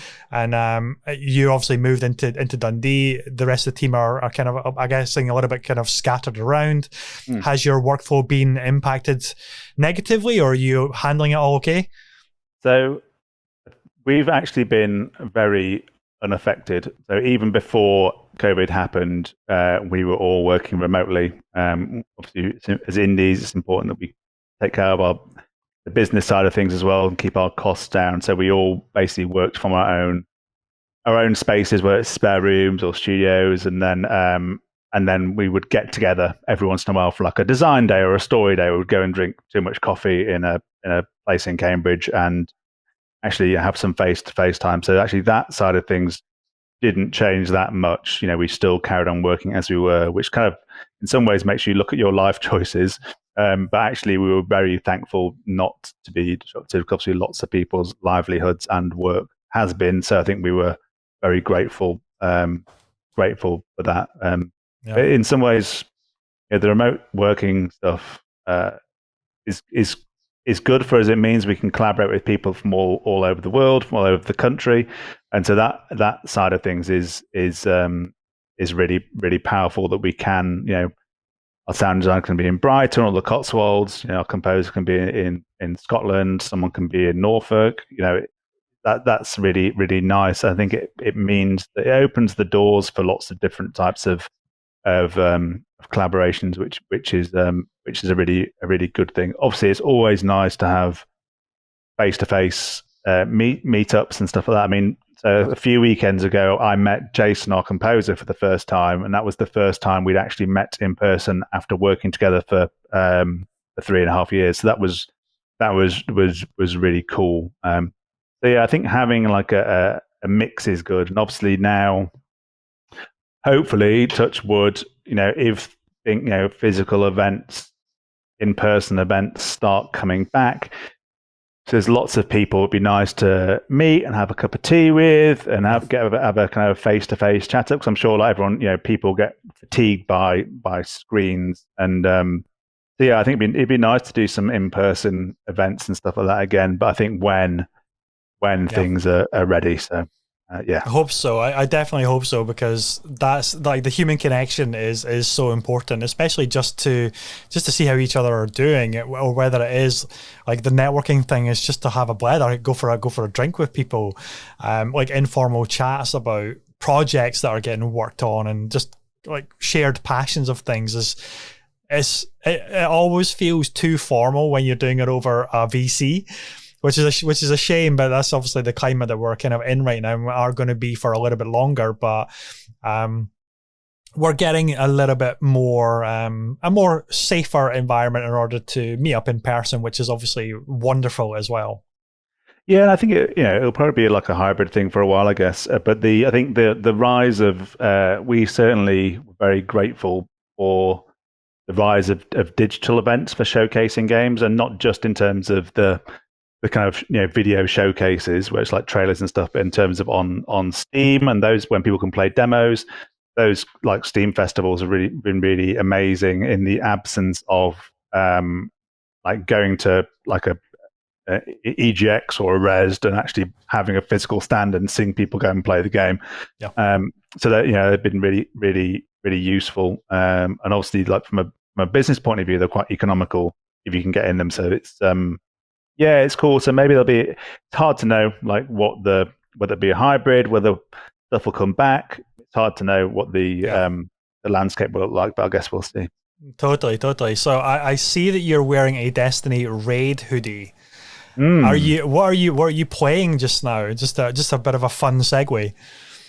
you obviously moved into Dundee. The rest of the team are kind of, I guess, a little bit kind of scattered around. Has your workflow been impacted negatively, or are you handling it all okay? So we've actually been very unaffected. So even before COVID happened, we were all working remotely. Obviously, as indies, it's important that we take care of the business side of things as well and keep our costs down. So we all basically worked from our own spaces, whether it's spare rooms or studios, and then we would get together every once in a while for like a design day or a story day. We would go and drink too much coffee in a place in Cambridge and actually have some face-to-face time. So actually that side of things didn't change that much. We still carried on working as we were, which kind of in some ways makes you look at your life choices. But actually we were very thankful not to be disrupted, because obviously lots of people's livelihoods and work has been. So I think we were very grateful for that. In some ways, the remote working stuff is good for us. It means we can collaborate with people from all over the world, from all over the country, and so that side of things is really, really powerful. That we can, our sound designer can be in Brighton or the Cotswolds. Our composer can be in Scotland. Someone can be in Norfolk. That's really, really nice. I think it means that it opens the doors for lots of different types of collaborations, which is a really good thing. Obviously, it's always nice to have face-to-face meetups and stuff like that. I mean, so a few weekends ago, I met Jason, our composer, for the first time, and that was the first time we'd actually met in person after working together for 3.5 years. So that was really cool. So yeah, I think having like a mix is good, and obviously now, hopefully, touch wood, if physical events, in-person events start coming back, so there's lots of people it'd be nice to meet and have a cup of tea with, and have a kind of face-to-face chat up, because I'm sure like everyone, people get fatigued by screens, and so yeah, I think it'd be nice to do some in-person events and stuff like that again, but I think when things are ready. So yeah, I hope so. I definitely hope so, because that's like the human connection is so important, especially just to see how each other are doing, or whether it is like the networking thing is just to have a blather, go for a drink with people, like informal chats about projects that are getting worked on, and just like shared passions of things it always feels too formal when you're doing it over a VC. Which is a shame, but that's obviously the climate that we're kind of in right now, and we are going to be for a little bit longer. But we're getting a little bit more a more safer environment in order to meet up in person, which is obviously wonderful as well. Yeah, and I think it'll probably be like a hybrid thing for a while, I guess. But I think the rise of we certainly were very grateful for the rise of digital events for showcasing games, and not just in terms of the kind of video showcases where it's like trailers and stuff, but in terms of on Steam, and those when people can play demos, those like Steam festivals have really been really amazing in the absence of like going to like a EGX or a Resd and actually having a physical stand and seeing people go and play the game. Yeah. So that they've been really, really, really useful, and obviously like from a business point of view, they're quite economical if you can get in them. So it's yeah, it's cool. So maybe it's hard to know like whether it be a hybrid, whether stuff will come back. It's hard to know what the landscape will look like, but I guess we'll see. Totally. So I see that you're wearing a Destiny raid hoodie. What are you playing just now? Just a bit of a fun segue.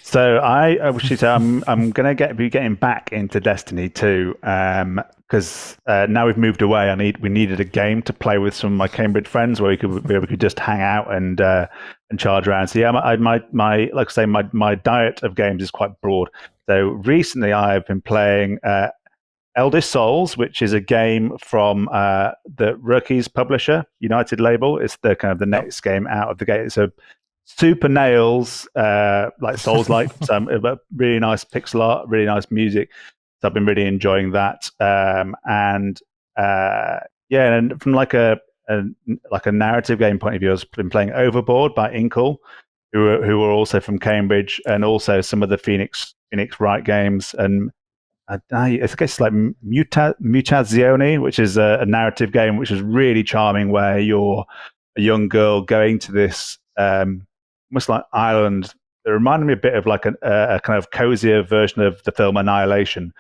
So I would say I'm going to be getting back into Destiny 2, because now we've moved away. We needed a game to play with some of my Cambridge friends where we could just hang out and charge around. So yeah, my diet of games is quite broad. So recently I've been playing Eldest Souls, which is a game from the Rookies publisher, United Label. It's the kind of the next game out of the gate. It's a super nails, like Souls-like, really nice pixel art, really nice music. I've been really enjoying that, and from like a like a narrative game point of view, I've been playing Overboard by Inkle, who are also from Cambridge, and also some of the Phoenix Wright games. And I guess it's like Mutazione, which is a narrative game which is really charming, where you're a young girl going to this almost like island. It reminded me a bit of like a kind of cozier version of the film Annihilation,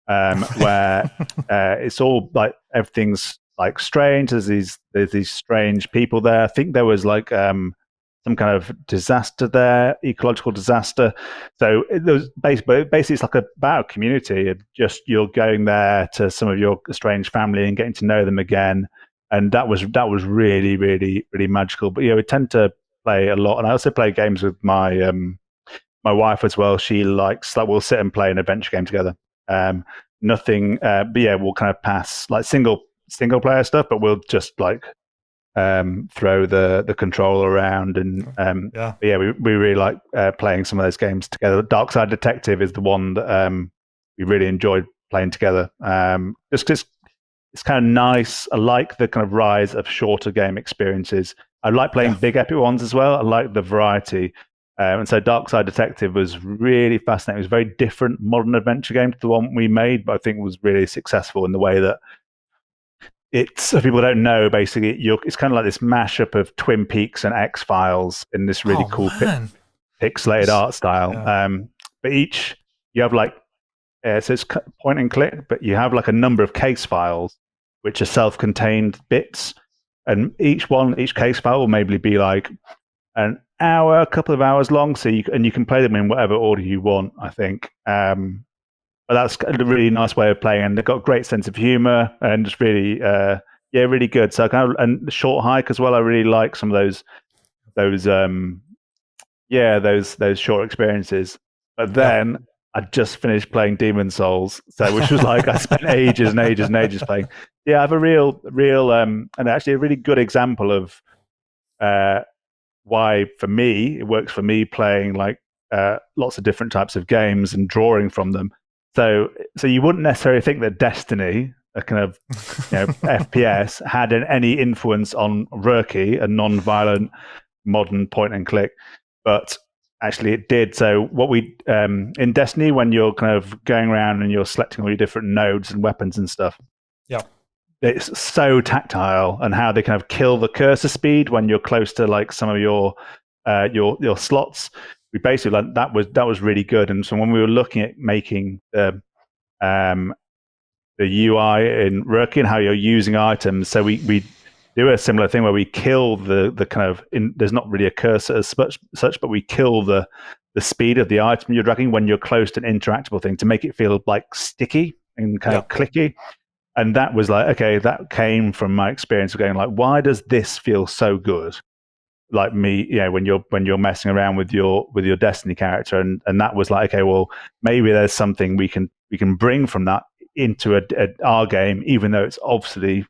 where it's all like everything's like strange. There's these strange people there. I think there was like some kind of disaster there, ecological disaster. So it was basically it's like about a community. Just you're going there to some of your estranged family and getting to know them again, and that was really really really magical. But we tend to play a lot, and I also play games with my my wife as well. She likes we'll sit and play an adventure game together. Nothing, but we'll kind of pass like single player stuff, but we'll just like throw the controller around, and we really like playing some of those games together. Dark Side Detective is the one that we really enjoyed playing together. Just because it's kind of nice. I like the kind of rise of shorter game experiences. I like playing big epic ones as well. I like the variety. And so Dark Side Detective was really fascinating. It was a very different modern adventure game to the one we made, but I think it was really successful in the way that it's, if people don't know, basically, it's kind of like this mashup of Twin Peaks and X-Files in this really cool pixelated art style. Yeah. But each, you have like, so it's point and click, but you have like a number of case files, which are self-contained bits. And each case file will maybe be like an hour, a couple of hours long. So you can play them in whatever order you want, I think. But that's a really nice way of playing, and they've got a great sense of humor and just really, really good. So and the Short Hike as well. I really like some of those short experiences. But then I just finished playing Demon Souls, which was like I spent ages and ages and ages playing. Yeah, I have a real, and actually a really good example of why for me it works for me playing like lots of different types of games and drawing from them. So you wouldn't necessarily think that Destiny, a kind of FPS, had any influence on Rurky, a non-violent modern point and click, but actually it did. So what we in Destiny, when you're kind of going around and you're selecting all your different nodes and weapons and stuff, it's so tactile, and how they kind of kill the cursor speed when you're close to like some of your slots. We basically that was really good. And so when we were looking at making the UI in Rurky and how you're using items, so we do a similar thing where we kill the kind of there's not really a cursor as such, but we kill the speed of the item you're dragging when you're close to an interactable thing to make it feel like sticky and kind of clicky. And that was like, okay, that came from my experience of going like, why does this feel so good? Like me, when you're messing around with your Destiny character, and that was like, okay, well, maybe there's something we can bring from that into our game, even though it's obviously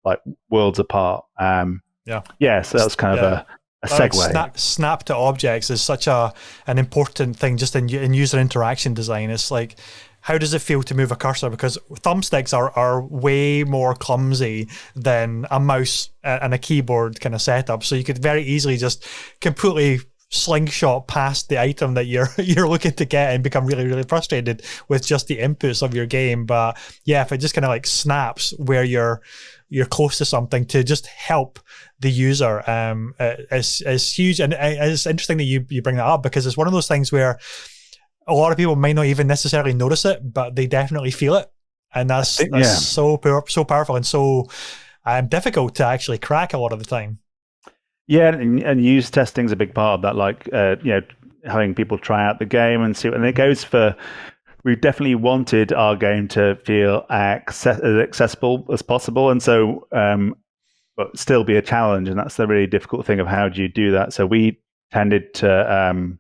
like worlds apart. So that was kind of a segue. Like snap to objects is such an important thing just in user interaction design. It's like, how does it feel to move a cursor? Because thumbsticks are way more clumsy than a mouse and a keyboard kind of setup. So you could very easily just completely slingshot past the item that you're looking to get and become really, really frustrated with just the inputs of your game. But yeah, if it just kind of like snaps where you're close to something to just help the user, is huge. And it's interesting that you bring that up, because it's one of those things where a lot of people might not even necessarily notice it, but they definitely feel it. And that's so powerful and so difficult to actually crack a lot of the time. Yeah, and user testing is a big part of that, like, having people try out the game and see. And it goes for, we definitely wanted our game to feel as accessible as possible. And so, but still be a challenge. And that's the really difficult thing of how do you do that? So we tended to,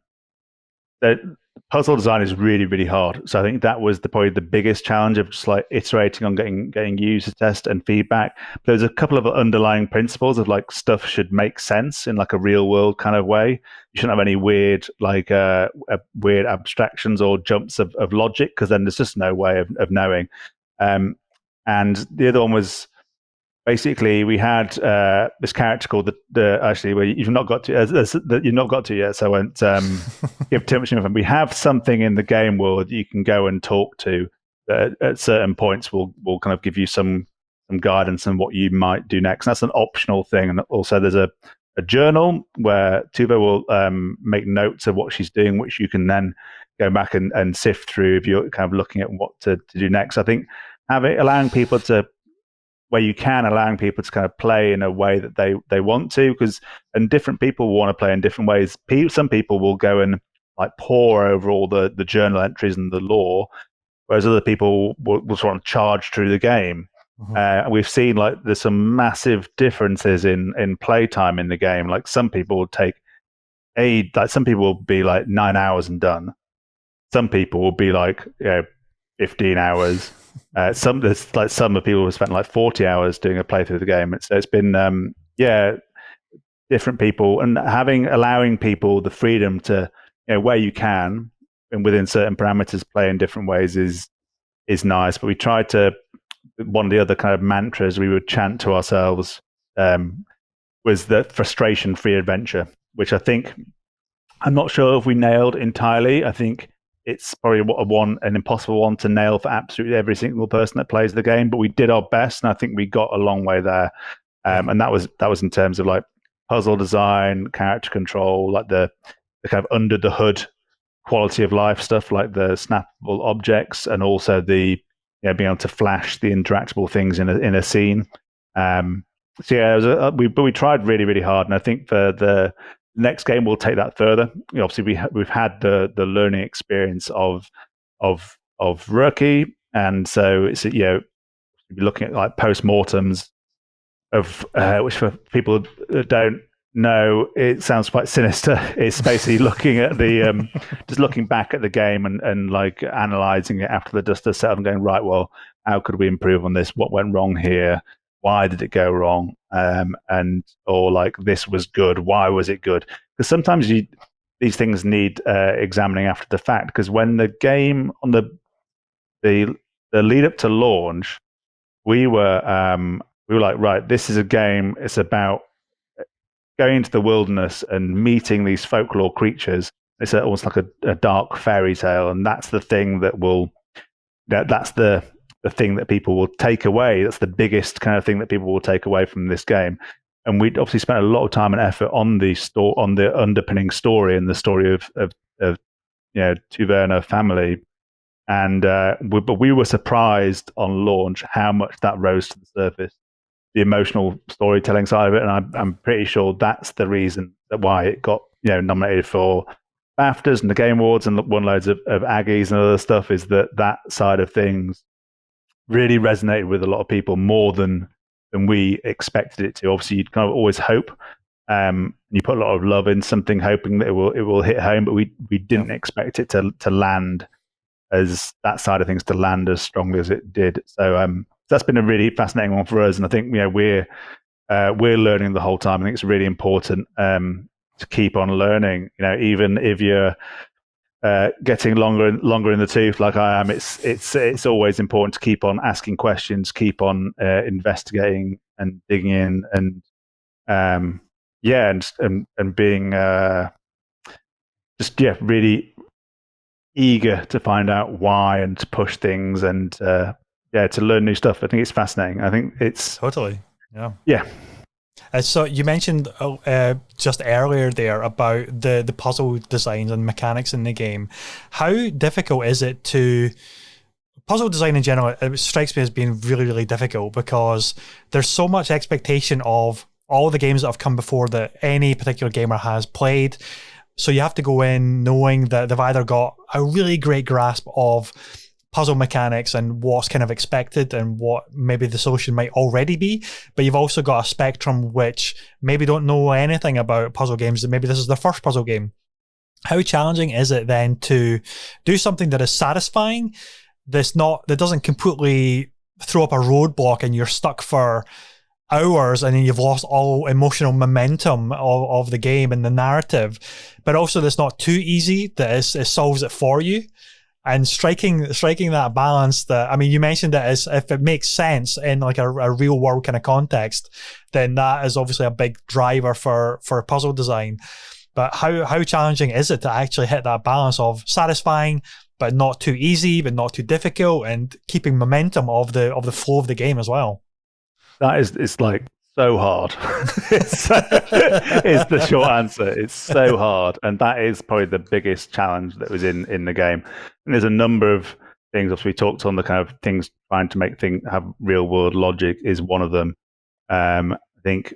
puzzle design is really, really hard. So I think that was probably the biggest challenge of just like iterating on getting user test and feedback. There's a couple of underlying principles of like stuff should make sense in like a real world kind of way. You shouldn't have any weird weird abstractions or jumps of logic, because then there's just no way of knowing. And the other one was basically we had this character called the actually well, you've not got to you've not got to yet, so I won't give too much info. We have something in the game world you can go and talk to that at certain points will kind of give you some guidance on what you might do next. And that's an optional thing. And also there's a journal where Tuva will make notes of what she's doing, which you can then go back and sift through if you're kind of looking at what to do next. I think allowing people to kind of play in a way that they want to, and different people want to play in different ways. Some people will go and like pore over all the journal entries and the lore, whereas other people will sort of charge through the game. We've seen like there's some massive differences in playtime in the game. Like some people will take some people will be like 9 hours and done. Some people will be like 15 hours. Some of people have spent like 40 hours doing a playthrough of the game. So it's been different people, and allowing people the freedom to where you can and within certain parameters play in different ways is nice. But we tried to. One of the other kind of mantras we would chant to ourselves was the frustration-free adventure, which I think I'm not sure if we nailed entirely. I think it's probably an impossible one to nail for absolutely every single person that plays the game, but we did our best, and I think we got a long way there. And that was in terms of like puzzle design, character control, like the kind of under the hood quality of life stuff, like the snappable objects, and also the being able to flash the interactable things in a scene. We tried really, really hard, and I think for the next game we'll take that further. Obviously, we've had the learning experience of Rookie, and so it's we're looking at like post-mortems of which for people that don't know, it sounds quite sinister. It's basically looking at the just looking back at the game and like analyzing it after the dust has settled and going, right, well, how could we improve on this? What went wrong here? Why did it go wrong? Or like this was good. Why was it good? Because sometimes these things need examining after the fact. Because when the game on the lead up to launch, we were like, right, this is a game. It's about going into the wilderness and meeting these folklore creatures. It's almost like a dark fairy tale, and that's the thing that's the thing that people will take away. That's the biggest kind of thing that people will take away from this game. And we obviously spent a lot of time and effort on the underpinning story and the story of Tuva and her family. And but we were surprised on launch how much that rose to the surface. The emotional storytelling side of it, and I'm pretty sure that's the reason why it got nominated for BAFTAs and the Game Awards and won loads of Aggies and other stuff. Is that side of things really resonated with a lot of people more than we expected it to. Obviously, you'd kind of always hope. You put a lot of love in something, hoping that it will hit home, but we didn't expect it to land as that side of things to land as strongly as it did. So that's been a really fascinating one for us, and I think we're learning the whole time. I think it's really important to keep on learning. Even if you're getting longer in the tooth, like I am, it's always important to keep on asking questions, keep on investigating and digging in, and being really eager to find out why and to push things and to learn new stuff. I think it's fascinating. I think it's totally so you mentioned just earlier there about the puzzle designs and mechanics in the game. How difficult is it to puzzle design in general? It strikes me as being really, really difficult because there's so much expectation of all the games that have come before that any particular gamer has played. So you have to go in knowing that they've either got a really great grasp of puzzle mechanics and what's kind of expected and what maybe the solution might already be, but you've also got a spectrum which maybe don't know anything about puzzle games, and maybe this is their first puzzle game. How challenging is it then to do something that is satisfying, that doesn't completely throw up a roadblock and you're stuck for hours and then you've lost all emotional momentum of the game and the narrative, but also that's not too easy, that it solves it for you? and striking that balance. That, I mean, you mentioned it as if it makes sense in like a real world kind of context, then that is obviously a big driver for puzzle design. But how challenging is it to actually hit that balance of satisfying but not too easy, but not too difficult, and keeping momentum of the flow of the game as well? It's like so hard. It's the short answer. It's so hard, and that is probably the biggest challenge that was in the game. And there's a number of things. Obviously, we talked on the kind of things trying to make things have real world logic is one of them. I think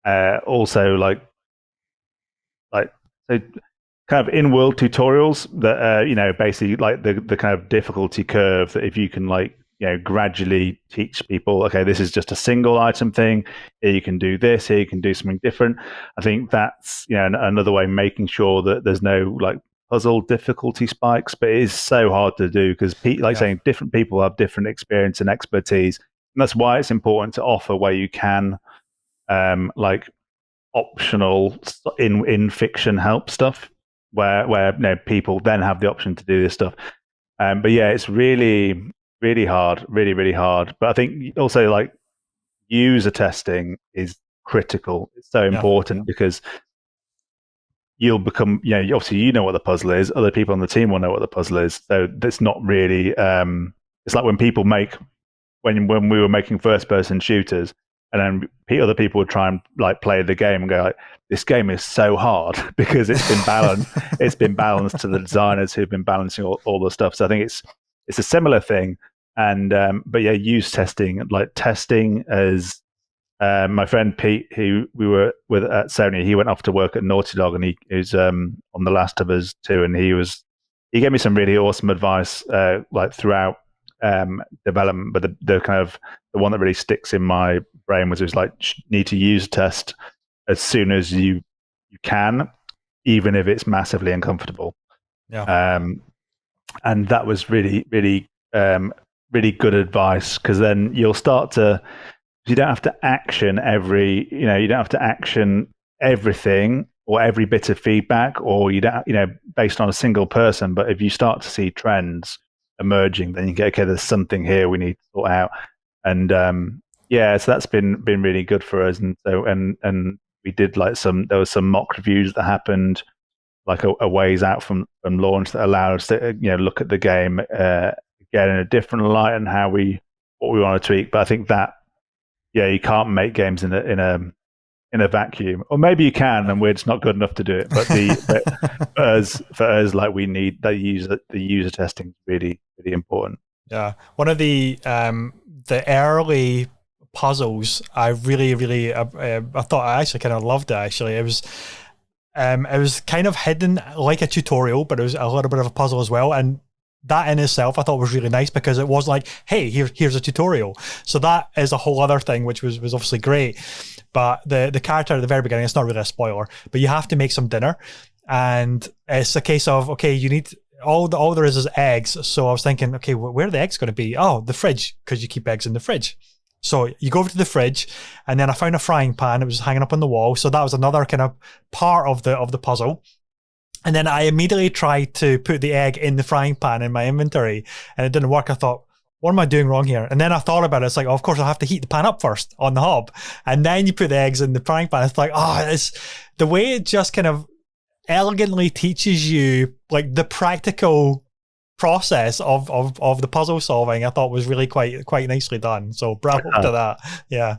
also like so kind of in world tutorials that basically like the kind of difficulty curve that if you can like gradually teach people, okay, this is just a single item thing, here you can do this, here you can do something different. I think that's another way, making sure that there's no like puzzle difficulty spikes, but it is so hard to do because saying different people have different experience and expertise, and that's why it's important to offer where you can like optional in fiction help stuff where people then have the option to do this stuff. But yeah, it's really hard, really hard. But I think also like user testing is critical. It's so important because you'll become, obviously you know what the puzzle is. Other people on the team will know what the puzzle is. So it's not really. It's like when people when we were making first person shooters, and then other people would try and like play the game and go like, this game is so hard because it's been balanced. It's been balanced to the designers who've been balancing all the stuff. So I think it's a similar thing. And but yeah, use testing, like testing as my friend Pete, who we were with at Sony, he went off to work at Naughty Dog, and he was on The Last of Us 2, and he gave me some really awesome advice like throughout development. But the kind of the one that really sticks in my brain was like need to use test as soon as you can, even if it's massively uncomfortable. And that was really good advice, because then you'll start to, you don't have to action you don't have to action everything or every bit of feedback, or you don't based on a single person. But if you start to see trends emerging, then you get, okay, there's something here we need to sort out. And so that's been really good for us. And so and we did like there was some mock reviews that happened like a ways out from launch that allowed us to look at the game again in a different light and what we want to tweak. But I think that you can't make games in a vacuum, or maybe you can, and we're just not good enough to do it. But for us, like we need the user testing is really important. Yeah, one of the early puzzles I really I thought I actually kind of loved it. Actually, it was kind of hidden like a tutorial, but it was a little bit of a puzzle as well. And that in itself I thought was really nice, because it was like, hey, here's a tutorial. So that is a whole other thing, which was obviously great. But the character at the very beginning, it's not really a spoiler, but you have to make some dinner, and it's a case of, okay, you need all there is eggs. So I was thinking, okay, where are the eggs going to be? Oh, the fridge, because you keep eggs in the fridge. So you go over to the fridge, and then I found a frying pan. It was hanging up on the wall. So that was another kind of part of the puzzle. And then I immediately tried to put the egg in the frying pan in my inventory, and it didn't work. I thought, what am I doing wrong here? And then I thought about it. It's like, oh, of course, I'll have to heat the pan up first on the hob, and then you put the eggs in the frying pan. It's like, it's the way it just kind of elegantly teaches you like the practical process of the puzzle solving. I thought was really quite nicely done. So bravo to that. Yeah.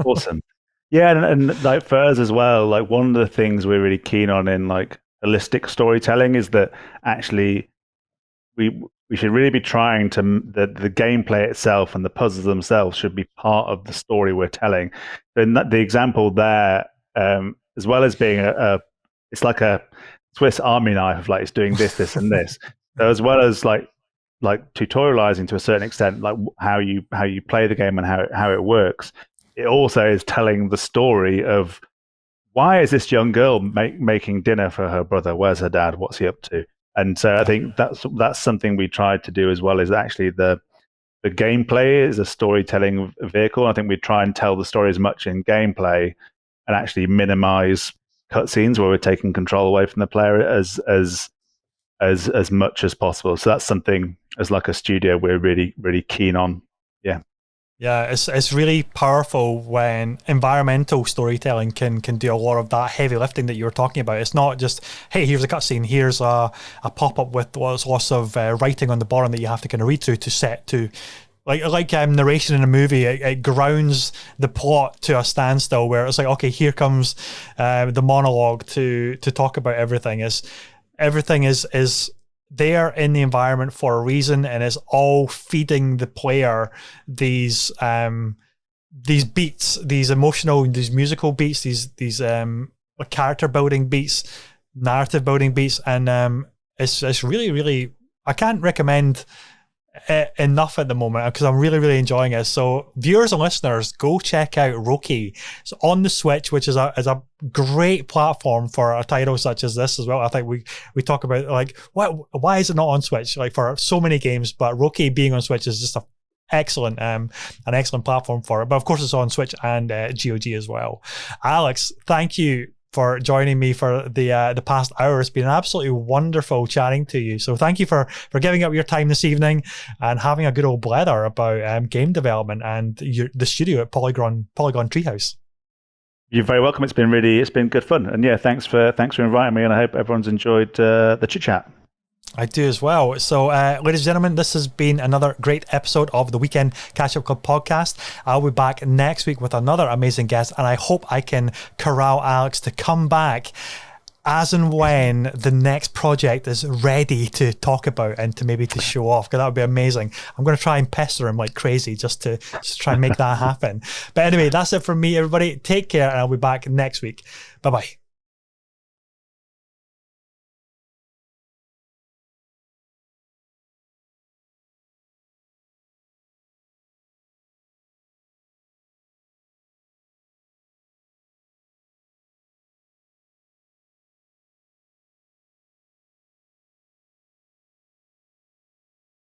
Awesome. Yeah, and like for us as well, like one of the things we're really keen on in like holistic storytelling is that actually we should really be trying to the gameplay itself and the puzzles themselves should be part of the story we're telling. And the example there, as well as being it's like a Swiss Army knife of like it's doing this and this. So as well as like tutorializing to a certain extent, like how you play the game and how it works, it also is telling the story of why is this young girl making dinner for her brother? Where's her dad? What's he up to? And so I think that's something we tried to do as well, is actually the gameplay is a storytelling vehicle. I think we try and tell the story as much in gameplay and actually minimize cutscenes where we're taking control away from the player as as much as possible. So that's something as like a studio we're really, really keen on. Yeah. Yeah, it's really powerful when environmental storytelling can do a lot of that heavy lifting that you were talking about. It's not just, hey, here's a cutscene, here's a pop-up with lots of writing on the bottom that you have to kind of read through to set to, like narration in a movie. It grounds the plot to a standstill where it's like, okay, here comes the monologue to talk about everything. Everything is there in the environment for a reason, and is all feeding the player these beats, these emotional, these musical beats, these character building beats, narrative building beats, and it's really, really, I can't recommend enough at the moment because I'm really, really enjoying it. So viewers and listeners, go check out Roki. It's on the Switch, which is a great platform for a title such as this as well. I think we talk about like why is it not on Switch, like for so many games, but Roki being on Switch is just an excellent platform for it. But of course it's on Switch and GOG as well. Alex, thank you for joining me for the past hour. It's been absolutely wonderful chatting to you. So thank you for giving up your time this evening and having a good old blather about game development and the studio at Polygon Treehouse. You're very welcome. It's been good fun. And yeah, thanks for inviting me, and I hope everyone's enjoyed the chit chat. I do as well. So, ladies and gentlemen, this has been another great episode of the Weekend Catch-Up Club podcast. I'll be back next week with another amazing guest, and I hope I can corral Alex to come back as and when the next project is ready to talk about and to show off, because that would be amazing. I'm going to try and pester him like crazy just to try and make that happen. But anyway, that's it from me, everybody. Take care, and I'll be back next week. Bye-bye.